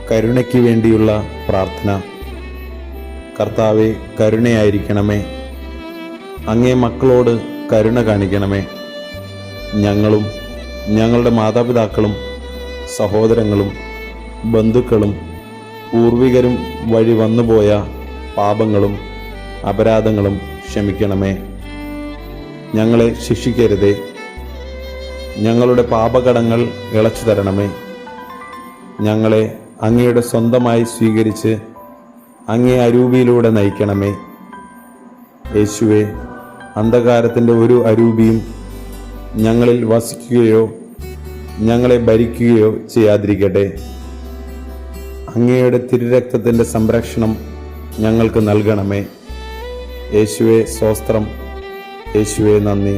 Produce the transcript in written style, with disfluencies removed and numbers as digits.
കരുണയ്ക്ക് വേണ്ടിയുള്ള പ്രാർത്ഥന. കർത്താവെ, കരുണയായിരിക്കണമേ. അങ്ങേ മക്കളോട് കരുണ കാണിക്കണമേ. ഞങ്ങളും ഞങ്ങളുടെ മാതാപിതാക്കളും സഹോദരങ്ങളും ബന്ധുക്കളും പൂർവികരും വഴി വന്നുപോയ പാപങ്ങളും അപരാധങ്ങളും ക്ഷമിക്കണമേ. ഞങ്ങളെ ശിക്ഷിക്കരുതേ. ഞങ്ങളുടെ പാപകടങ്ങൾ ഇളച്ചു തരണമേ. ഞങ്ങളെ അങ്ങയുടെ സ്വന്തമായി സ്വീകരിച്ച് അങ്ങേ അരൂപിയിലൂടെ നയിക്കണമേ. യേശുവേ, അന്ധകാരത്തിൻ്റെ ഒരു അരൂപിയും ഞങ്ങളിൽ വസിക്കുകയോ ഞങ്ങളെ ഭരിക്കുകയോ ചെയ്യാതിരിക്കട്ടെ. അങ്ങയുടെ തിരുരക്തത്തിൻ്റെ സംരക്ഷണം ഞങ്ങൾക്ക് നൽകണമേ. യേശുവേ സ്തോത്രം. യേശുവേ നന്ദി.